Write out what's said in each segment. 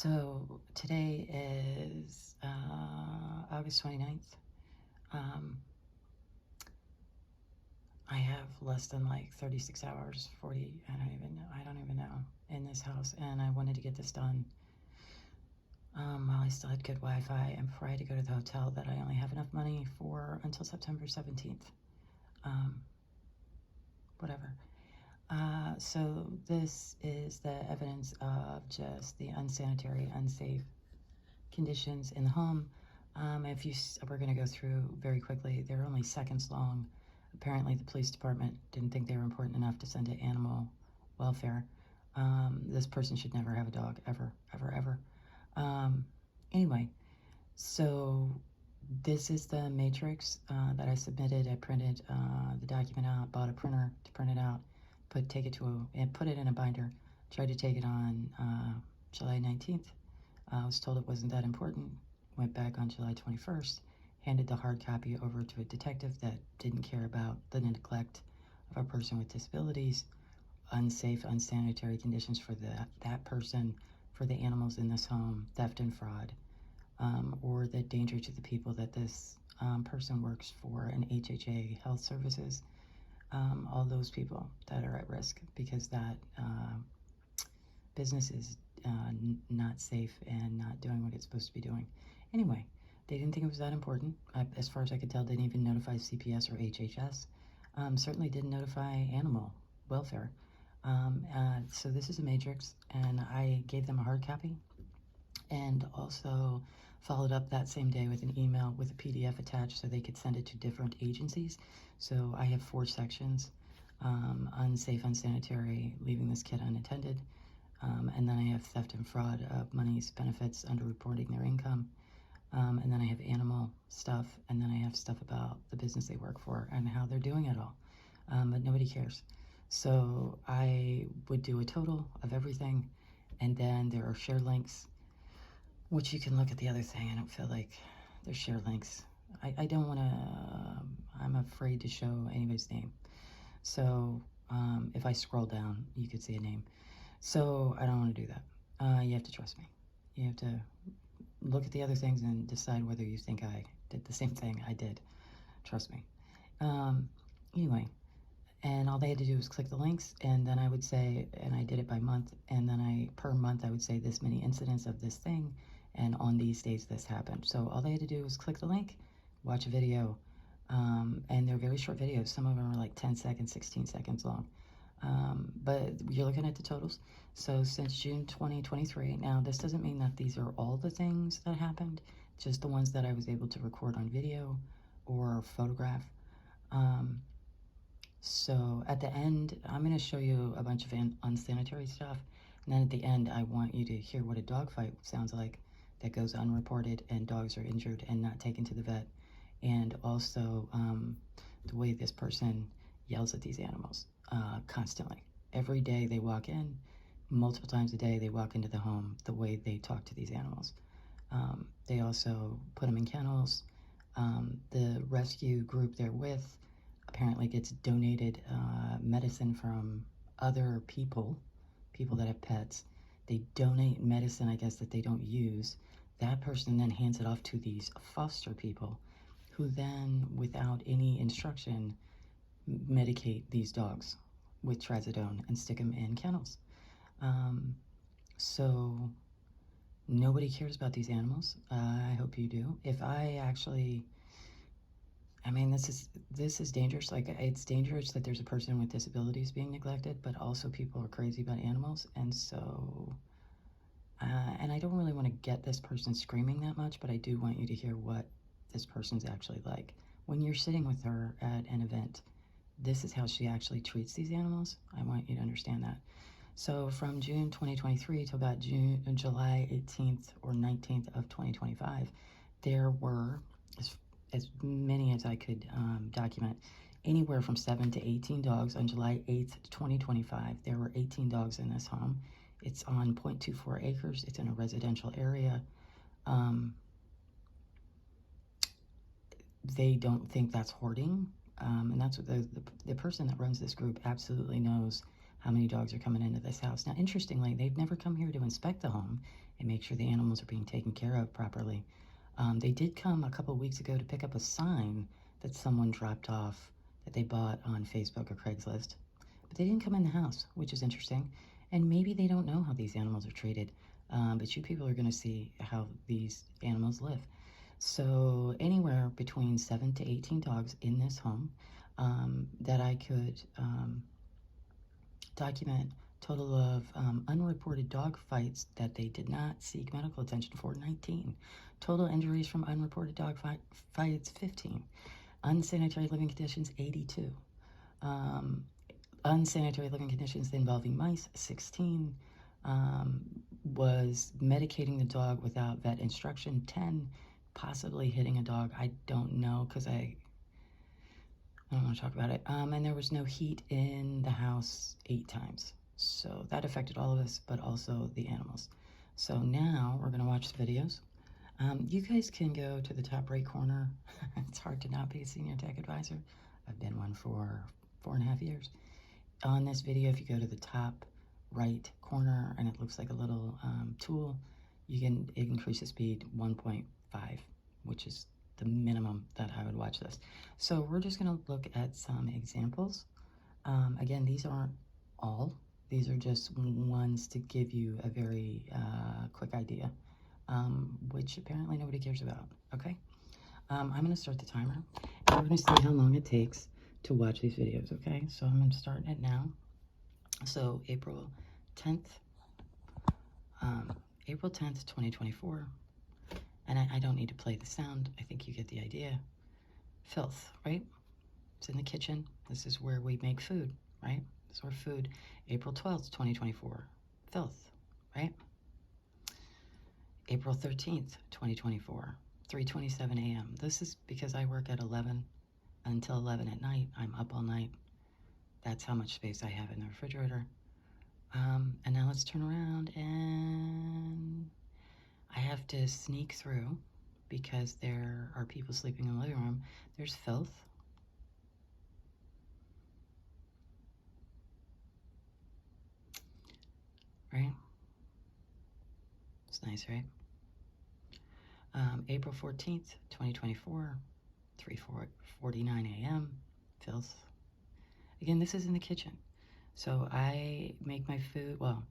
So today is August 29th. I have less than like 36 hours, 40, I don't even know, in this house, and I wanted to get this done while I still had good Wi-Fi and before I had to go to the hotel that I only have enough money for until September 17th. Whatever. So this is the evidence of just the unsanitary, unsafe conditions in the home. We're going to go through very quickly. They're only seconds long. Apparently, the police department didn't think they were important enough to send to animal welfare. This person should never have a dog, ever, ever, ever. Anyway, so this is the matrix that I submitted. I printed the document out, bought a printer to print it out, put it in a binder. Tried to take it on July 19th. I was told it wasn't that important. Went back on July 21st, handed the hard copy over to a detective that didn't care about the neglect of a person with disabilities, unsafe, unsanitary conditions for that person, for the animals in this home, theft and fraud, or the danger to the people that this person works for, and HHA Health Services, all those people that are at risk because that business is not safe and not doing what it's supposed to be doing. Anyway, they didn't think it was that important. As far as I could tell, didn't even notify CPS or HHS. Certainly didn't notify animal welfare. So this is a matrix, and I gave them a hard copy and also followed up that same day with an email with a PDF attached so they could send it to different agencies. So I have 4 sections: unsafe, unsanitary, leaving this kid unattended, and then I have theft and fraud of monies, benefits, underreporting their income, and then I have animal stuff, and then I have stuff about the business they work for and how they're doing it all, but nobody cares. So I would do a total of everything, and then there are shared links, which you can look at the other thing. I don't feel like there's shared links. I don't want to, I'm afraid to show anybody's name. So if I scroll down, you could see a name. So I don't want to do that. You have to trust me. You have to look at the other things and decide whether you think I did the same thing I did. Trust me. Anyway, and all they had to do was click the links, and then I would say, and I did it by month, and then per month I would say this many incidents of this thing, and on these days this happened. So all they had to do was click the link, watch a video, and they're very short videos. Some of them are like 10 seconds, 16 seconds long. But you're looking at the totals. So since June 2023, now this doesn't mean that these are all the things that happened, just the ones that I was able to record on video or photograph. So at the end, I'm going to show you a bunch of unsanitary stuff. And then at the end, I want you to hear what a dog fight sounds like that goes unreported and dogs are injured and not taken to the vet. And also the way this person yells at these animals constantly. Every day they walk in, multiple times a day they walk into the home, the way they talk to these animals. They also put them in kennels. The rescue group they're with apparently gets donated medicine from other people that have pets. They donate medicine, I guess, that they don't use. That person then hands it off to these foster people who then, without any instruction, medicate these dogs with trazodone and stick them in kennels. So nobody cares about these animals. I hope you do. If I actually, I mean, this is dangerous. Like, it's dangerous that there's a person with disabilities being neglected, but also people are crazy about animals. And so, and I don't really want to get this person screaming that much, but I do want you to hear what this person's actually like. When you're sitting with her at an event, this is how she actually treats these animals. I want you to understand that. So from June 2023 to about July 18th or 19th of 2025, there were, as many as I could document, anywhere from 7 to 18 dogs. On July 8th, 2025, there were 18 dogs in this home. It's on 0.24 acres. It's in a residential area. They don't think that's hoarding. And that's what the person that runs this group absolutely knows how many dogs are coming into this house. Now, interestingly, they've never come here to inspect the home and make sure the animals are being taken care of properly. They did come a couple weeks ago to pick up a sign that someone dropped off that they bought on Facebook or Craigslist. But they didn't come in the house, which is interesting. And maybe they don't know how these animals are treated. But you people are going to see how these animals live. So anywhere between 7 to 18 dogs in this home that I could document. Total of unreported dog fights that they did not seek medical attention for, 19. Total injuries from unreported dog fights, 15. Unsanitary living conditions, 82. Unsanitary living conditions involving mice, 16. Was medicating the dog without vet instruction, 10. Possibly hitting a dog, I don't know, because I don't want to talk about it. And there was no heat in the house 8 times. So that affected all of us, but also the animals. So now we're going to watch the videos. You guys can go to the top right corner. It's hard to not be a senior tech advisor. I've been one for 4.5 years. On this video, if you go to the top right corner and it looks like a little tool, you can increase the speed 1.5, which is the minimum that I would watch this. So we're just going to look at some examples. Again, these aren't all. These are just ones to give you a very quick idea, which apparently nobody cares about, okay? I'm going to start the timer, and we're going to see how long it takes to watch these videos, okay? So I'm going to start it now. So April 10th, 2024. And I don't need to play the sound. I think you get the idea. Filth, right? It's in the kitchen. This is where we make food, right? This is our food. April 12th, 2024. Filth, right? April 13th, 2024. 3:27 a.m. This is because I work at 11 until 11 at night. I'm up all night. That's how much space I have in the refrigerator. And now let's turn around, and I have to sneak through because there are people sleeping in the living room. There's filth. Right? It's nice, right? April 14th, 2024, 3:49 a.m. Filth. Again, this is in the kitchen. So I make my food, well,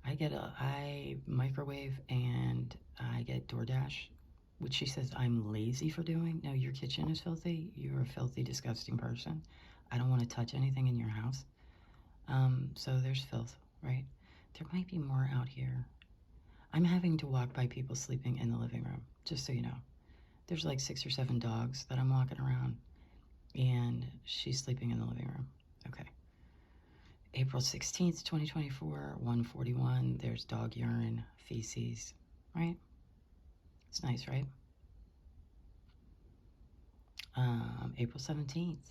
I microwave and I get DoorDash, which she says I'm lazy for doing. No, your kitchen is filthy. You're a filthy, disgusting person. I don't want to touch anything in your house. So there's filth, right? There might be more out here. I'm having to walk by people sleeping in the living room, just so you know. There's like 6 or 7 dogs that I'm walking around, and she's sleeping in the living room. Okay. April 16th, 2024, 1:41, there's dog urine, feces, right? It's nice, right? April 17th,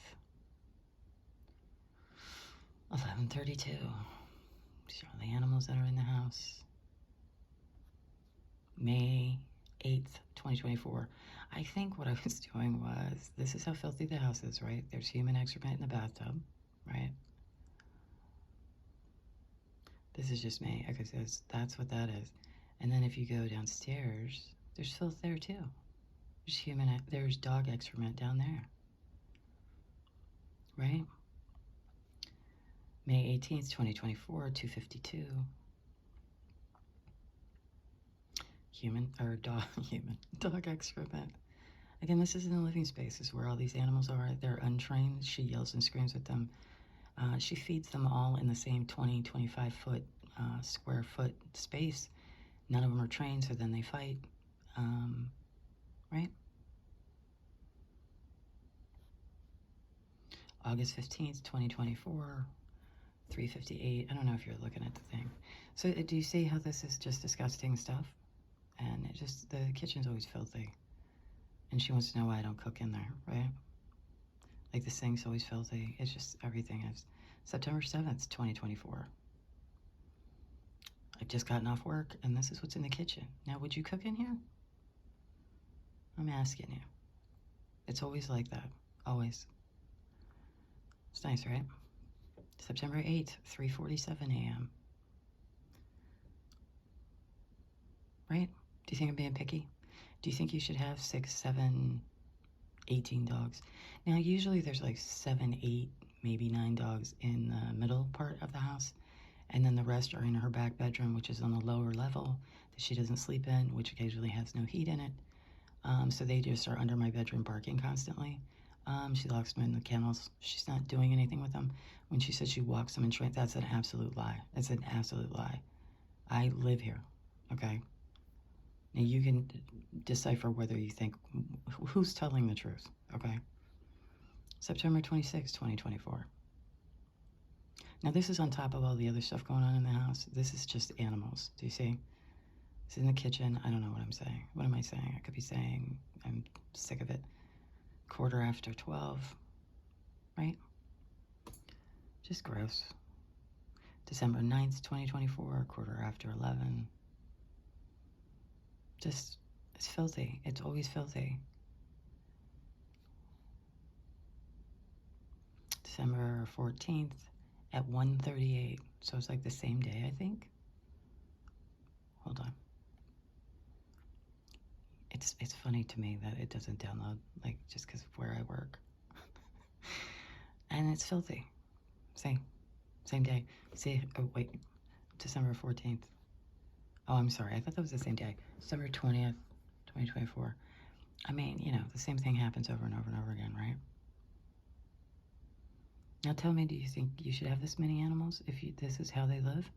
11:32. These are all the animals that are in the house. May 8th, 2024. I think what I was doing was, this is how filthy the house is, right? There's human excrement in the bathtub, right? This is just me. Okay, so that's what that is. And then if you go downstairs, there's filth there too. There's dog excrement down there, right? May 18th, 2024, 2:52. Dog excrement. Again, this is in the living space. This is where all these animals are. They're untrained. She yells and screams at them. She feeds them all in the same 20, 25 foot, square foot space. None of them are trained, so then they fight, right? August 15th, 2024, 3:58. I don't know if you're looking at the thing. So do you see how this is just disgusting stuff? And the kitchen's always filthy. And she wants to know why I don't cook in there, right? Like, the sink's always filthy. It's just, everything is. September 7th, 2024. I've just gotten off work, and this is what's in the kitchen. Now, would you cook in here? I'm asking you. It's always like that. Always. It's nice, right? September 8th, 3:47 a.m. Right? Do you think I'm being picky? Do you think you should have 6, 7, 18 dogs? Now, usually there's like 7, 8, maybe 9 dogs in the middle part of the house, and then the rest are in her back bedroom, which is on the lower level that she doesn't sleep in, which occasionally has no heat in it. So they just are under my bedroom barking constantly. She locks them in the kennels. She's not doing anything with them. When she says she walks them in trains, that's an absolute lie. That's an absolute lie. I live here, okay? Now you can decipher whether you think, who's telling the truth, okay? September 26, 2024. Now this is on top of all the other stuff going on in the house. This is just animals, do you see? It's in the kitchen. I don't know what I'm saying. What am I saying? I could be saying I'm sick of it. 12:15, right? Just gross. December 9th, 2024, 11:15. Just, it's filthy. It's always filthy. December 14th at 1:38. So it's like the same day, I think. Hold on. It's funny to me that it doesn't download, like, just because of where I work. And it's filthy. Same day. See, oh wait, December 14th. Oh, I'm sorry, I thought that was the same day. December 20th, 2024. I mean, you know, the same thing happens over and over and over again, right? Now tell me, do you think you should have this many animals if this is how they live?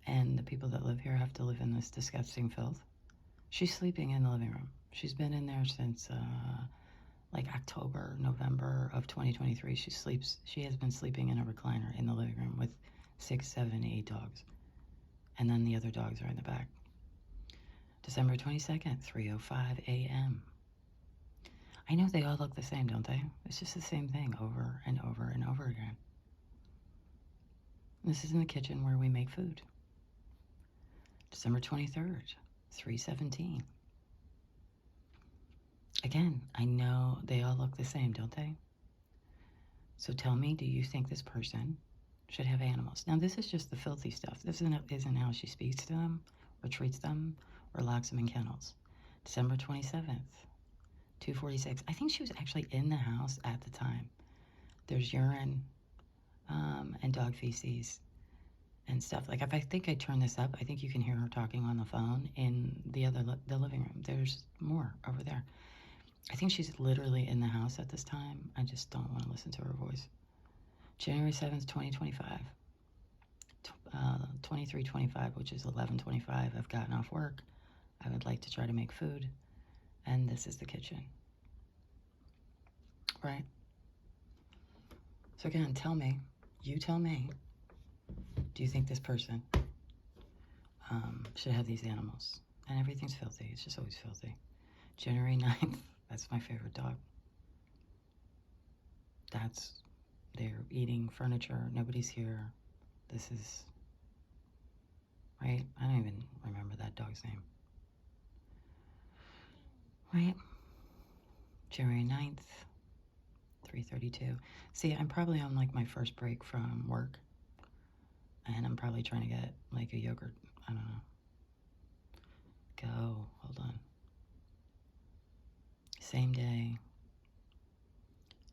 And the people that live here have to live in this disgusting filth? She's sleeping in the living room. She's been in there since like October, November of 2023. She has been sleeping in a recliner in the living room with 6, 7, 8 dogs. And then the other dogs are in the back. December 22nd, 3:05 a.m. I know they all look the same, don't they? It's just the same thing over and over and over again. This is in the kitchen where we make food. December 23rd, 3:17. Again, I know they all look the same, don't they? So tell me, do you think this person should have animals? Now, this is just the filthy stuff. This isn't how she speaks to them or treats them or locks them in kennels. December 27th, 2:46. I think she was actually in the house at the time. There's urine and dog feces and stuff. Like, if I think I turn this up, I think you can hear her talking on the phone in the living room. There's more over there. I think she's literally in the house at this time. I just don't want to listen to her voice. January 7th, 2025. 23:25, which is 11:25. I've gotten off work. I would like to try to make food. And this is the kitchen. Right? So again, tell me, do you think this person should have these animals? And everything's filthy. It's just always filthy. January 9th. That's my favorite dog. They're eating furniture. Nobody's here. This is, right? I don't even remember that dog's name. Right? January 9th, 3:32. See, I'm probably on like my first break from work. And I'm probably trying to get like a yogurt. I don't know. Hold on. Same day.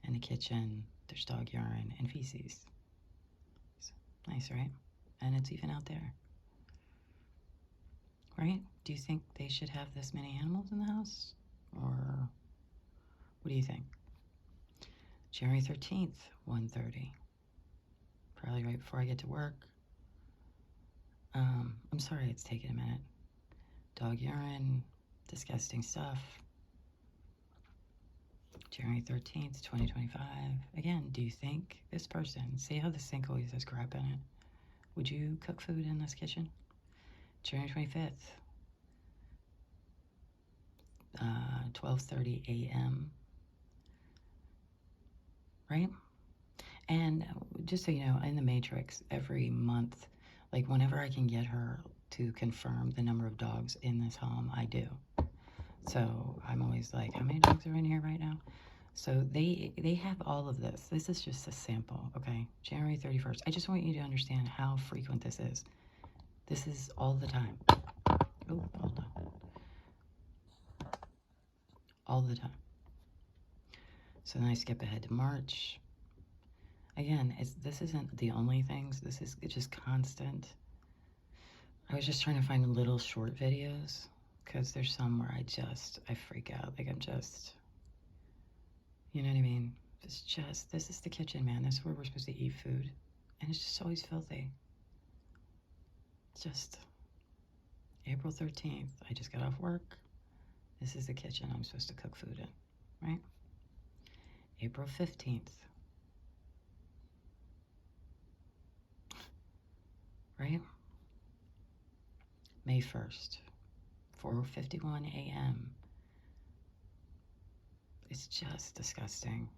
In the kitchen, there's dog urine and feces. It's nice, right? And it's even out there. Right? Do you think they should have this many animals in the house? Or what do you think? January 13th, 1:30. Probably right before I get to work. I'm sorry it's taken a minute. Dog urine, disgusting stuff. January 13th, 2025. Again, do you think this person, see how the sink always has crap in it? Would you cook food in this kitchen? January 25th, 12:30 a.m. Right? And just so you know, in the Matrix, every month, like whenever I can get her to confirm the number of dogs in this home, I do. So I'm always like, how many dogs are in here right now? So they have all of this. This is just a sample, okay? January 31st. I just want you to understand how frequent this is. This is all the time. Oh, hold on. All the time. So then I skip ahead to March. Again, this isn't the only things. This is just constant. I was just trying to find little short videos because there's some where I freak out. Like I'm just, you know what I mean? It's just, this is the kitchen, man. This is where we're supposed to eat food. And it's just always filthy. Just April 13th, I just got off work. This is the kitchen I'm supposed to cook food in, right? April 15th, right? May 1st, 4:51 a.m. It's just disgusting.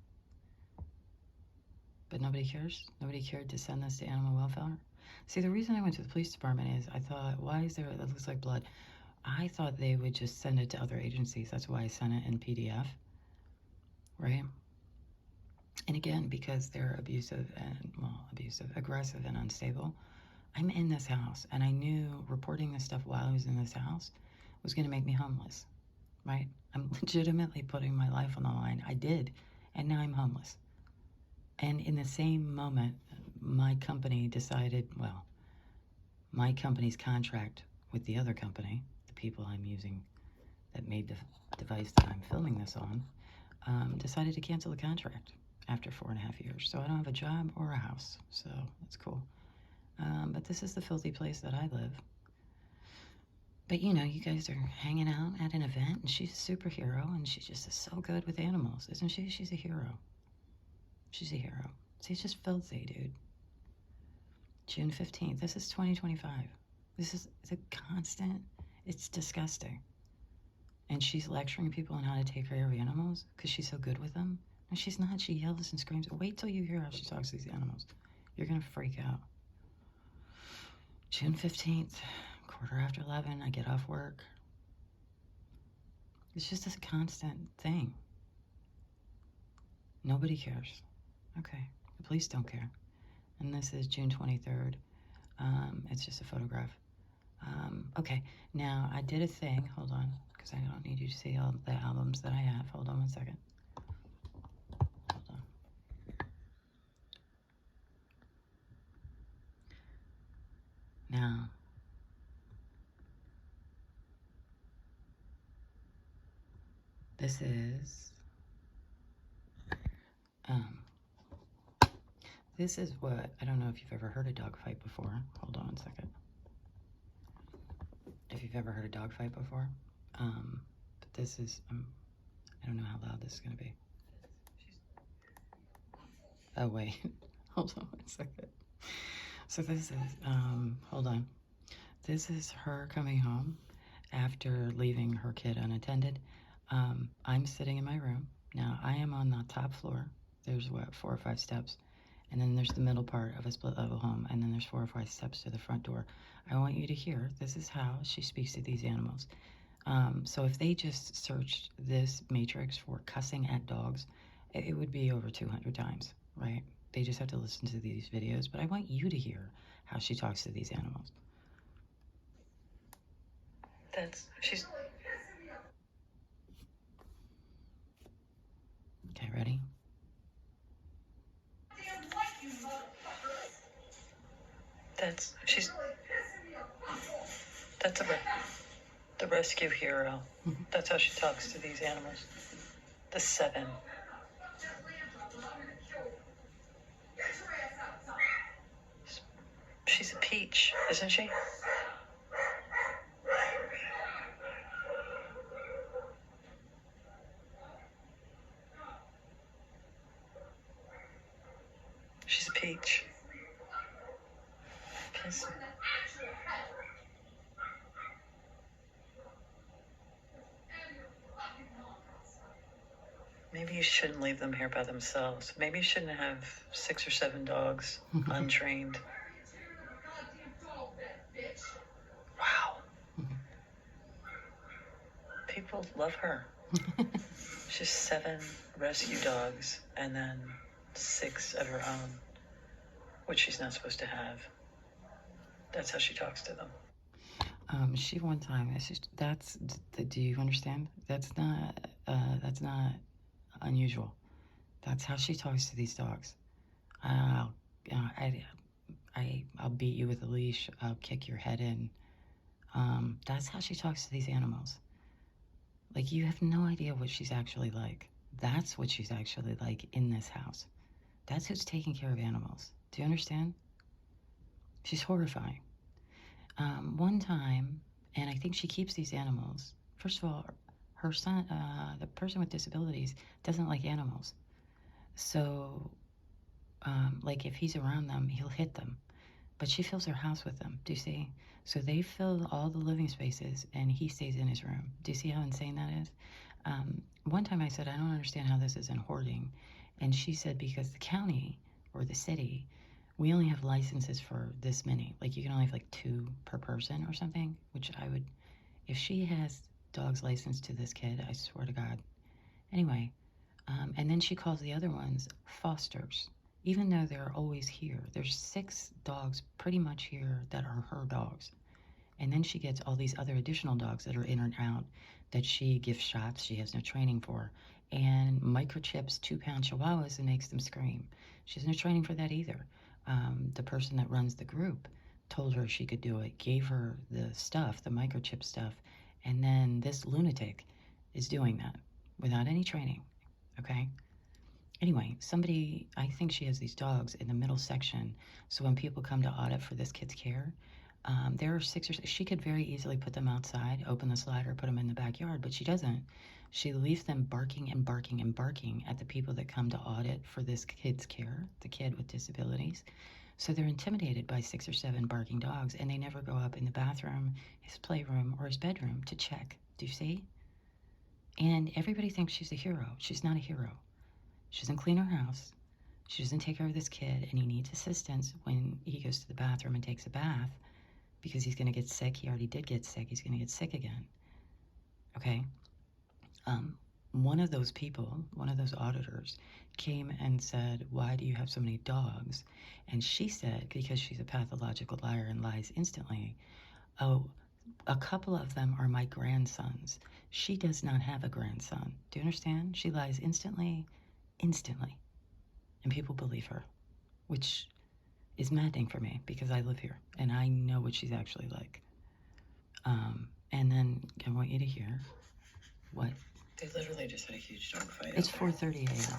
But nobody cares? Nobody cared to send this to animal welfare? See, the reason I went to the police department is I thought, why is there, that looks like blood? I thought they would just send it to other agencies. That's why I sent it in PDF, right? And again, because they're abusive, aggressive and unstable, I'm in this house, and I knew reporting this stuff while I was in this house was going to make me homeless, right? I'm legitimately putting my life on the line. I did, and now I'm homeless. And in the same moment, my company decided, well, my company's contract with the other company, the people I'm using that made the device that I'm filming this on, decided to cancel the contract after 4.5 years. So I don't have a job or a house, so that's cool. But this is the filthy place that I live. But you know, you guys are hanging out at an event, and she's a superhero, and she just is so good with animals, isn't she? She's a hero. She's a hero. See, it's just filthy, dude. June 15th. This is 2025. This is a constant. It's disgusting. And she's lecturing people on how to take care of animals because she's so good with them. And she's not. She yells and screams. Wait till you hear how she talks to these animals. You're going to freak out. June 15th, 11:15, I get off work. It's just a constant thing. Nobody cares. Okay, the police don't care. And this is June 23rd. It's just a photograph. Okay, now I did a thing. Hold on, because I don't need you to see all the albums that I have. Hold on one second. Hold on. Now, this is what, I don't know if you've ever heard a dog fight before. Hold on one second. If you've ever heard a dog fight before, but this is, I don't know how loud this is going to be. Oh, wait. Hold on one second. So this is, hold on. This is her coming home after leaving her kid unattended. I'm sitting in my room. Now, I am on the top floor. There's, 4 or 5 steps. And then there's the middle part of a split level home. And then there's 4 or 5 steps to the front door. I want you to hear, this is how she speaks to these animals. So if they just searched this matrix for cussing at dogs, it would be over 200 times, right? They just have to listen to these videos. But I want you to hear how she talks to these animals. She's... Okay, ready? That's the rescue hero. That's how she talks to these animals. The 7. She's a peach, isn't she? She's a peach. Please. Maybe you shouldn't leave them here by themselves. Maybe you shouldn't have 6 or 7 dogs, untrained. Wow. People love her. She has 7 rescue dogs and then 6 of her own, which she's not supposed to have. That's how she talks to them. She one time, do you understand? That's not unusual. That's how she talks to these dogs. I'll beat you with a leash. I'll kick your head in. That's how she talks to these animals. Like, you have no idea what she's actually like. That's what she's actually like in this house. That's who's taking care of animals. Do you understand? She's horrifying. One time, and I think she keeps these animals. First of all, her son, the person with disabilities, doesn't like animals. So, like, if he's around them, he'll hit them. But she fills her house with them. Do you see? So they fill all the living spaces, and he stays in his room. Do you see how insane that is? One time I said, I don't understand how this isn't hoarding. And she said, because the county or the city, we only have licenses for this many. Like, you can only have like 2 per person or something, which I would, if she has dogs licensed to this kid, I swear to God. Anyway, and then she calls the other ones fosters, even though they're always here. There's 6 dogs pretty much here that are her dogs. And then she gets all these other additional dogs that are in and out that she gives shots she has no training for, and microchips 2-pound chihuahuas and makes them scream. She has no training for that either. The person that runs the group told her she could do it, gave her the stuff, the microchip stuff, and then this lunatic is doing that without any training, okay? Anyway, I think she has these dogs in the middle section, so when people come to audit for this kid's care, there are 6 or 6, she could very easily put them outside, open the slider, put them in the backyard, but she doesn't. She leaves them barking and barking and barking at the people that come to audit for this kid's care, the kid with disabilities. So they're intimidated by 6 or 7 barking dogs, and they never go up in the bathroom, his playroom, or his bedroom to check. Do you see? And everybody thinks she's a hero. She's not a hero. She doesn't clean her house. She doesn't take care of this kid, and he needs assistance when he goes to the bathroom and takes a bath, because he's going to get sick. He already did get sick. He's going to get sick again. Okay? One of those people, one of those auditors, came and said, why do you have so many dogs? And she said, because she's a pathological liar and lies instantly, oh, a couple of them are my grandsons. She does not have a grandson. Do you understand? She lies instantly. And people believe her, which is maddening for me because I live here and I know what she's actually like. And then I want you to hear what. They literally just had a huge dog fight. It's 4:30 a.m.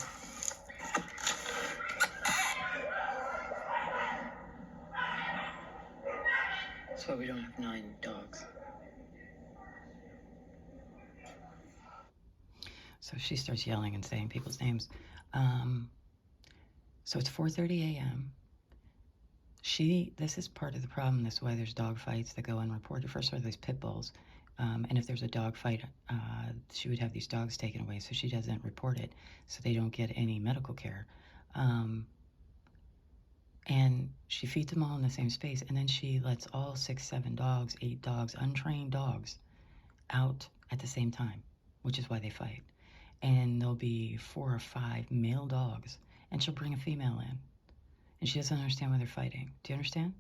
That's why we don't have 9 dogs. So she starts yelling and saying people's names. So it's 4:30 a.m. This is part of the problem. This is why there's dog fights that go unreported. First of all, there's pit bulls. And if there's a dog fight, she would have these dogs taken away. So she doesn't report it. So they don't get any medical care. And she feeds them all in the same space. And then she lets all 6, 7 dogs, 8 dogs, untrained dogs, out at the same time, which is why they fight. And there'll be 4 or 5 male dogs, and she'll bring a female in. And she doesn't understand why they're fighting. Do you understand?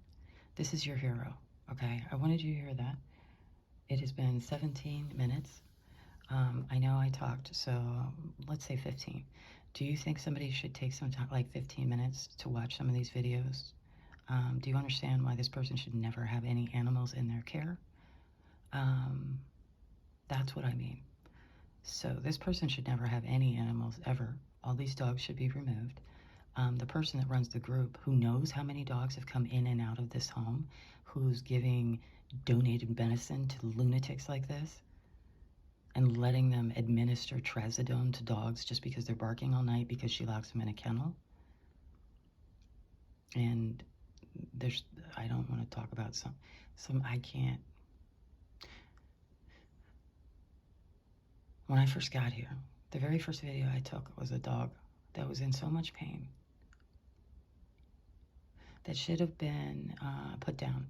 This is your hero, okay? I wanted you to hear that. It has been 17 minutes. I know I talked, so let's say 15. Do you think somebody should take some time, like 15 minutes, to watch some of these videos? Do you understand why this person should never have any animals in their care? That's what I mean. So this person should never have any animals ever. All these dogs should be removed. The person that runs the group, who knows how many dogs have come in and out of this home, who's giving donated medicine to lunatics like this, and letting them administer trazodone to dogs just because they're barking all night because she locks them in a kennel. And I don't want to talk about I can't. When I first got here, the very first video I took was a dog that was in so much pain that should have been put down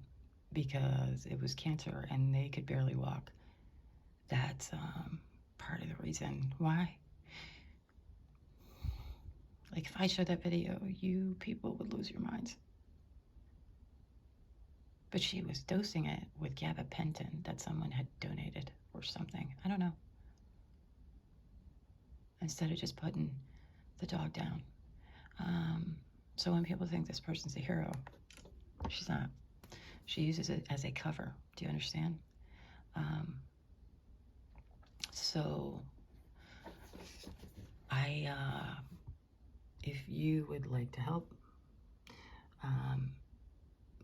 because it was cancer and they could barely walk. That's part of the reason why. Like, if I showed that video, you people would lose your minds. But she was dosing it with gabapentin that someone had donated or something. I don't know. Instead of just putting the dog down. So when people think this person's a hero, she's not. She uses it as a cover. Do you understand? So if you would like to help,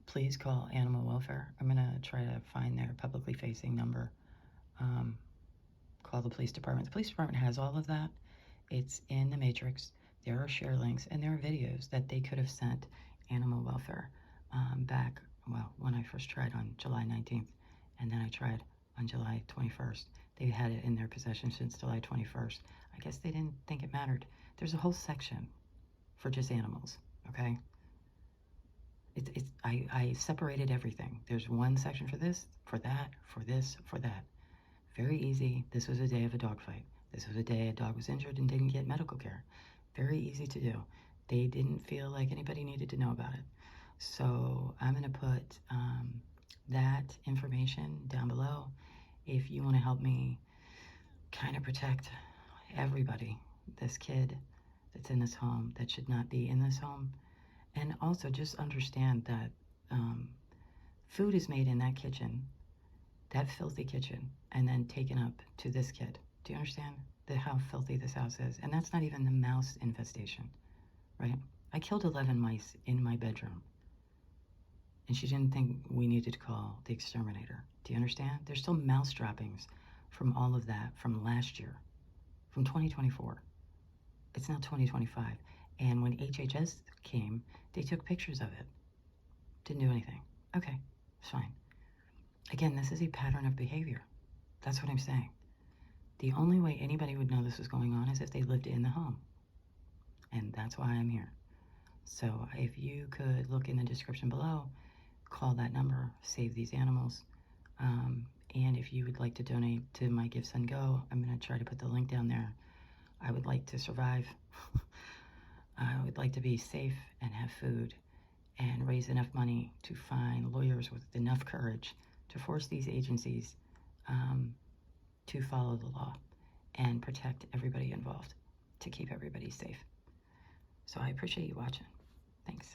please call Animal Welfare. I'm going to try to find their publicly facing number. Call the police department. The police department has all of that. It's in the matrix. There are share links and there are videos that they could have sent Animal Welfare back, well, when I first tried on July 19th, and then I tried on July 21st. They had it in their possession since July 21st. I guess they didn't think it mattered. There's a whole section for just animals, okay? I separated everything. There's one section for this, for that, for this, for that. Very easy. This was a day of a dog fight. This was a day a dog was injured and didn't get medical care. Very easy to do. They didn't feel like anybody needed to know about it. So I'm going to put that information down below if you want to help me kind of protect everybody, this kid that's in this home that should not be in this home. And also just understand that food is made in that kitchen, that filthy kitchen, and then taken up to this kid. Do you understand how filthy this house is? And that's not even the mouse infestation, right? I killed 11 mice in my bedroom. And she didn't think we needed to call the exterminator. Do you understand? There's still mouse droppings from all of that from last year, from 2024. It's now 2025. And when HHS came, they took pictures of it. Didn't do anything. Okay, it's fine. Again, this is a pattern of behavior. That's what I'm saying. The only way anybody would know this was going on is if they lived in the home. And that's why I'm here. So if you could look in the description below, call that number, save these animals. And if you would like to donate to my Give Sun Go, I'm going to try to put the link down there. I would like to survive. I would like to be safe and have food and raise enough money to find lawyers with enough courage to force these agencies to follow the law and protect everybody involved, to keep everybody safe. So I appreciate you watching. Thanks.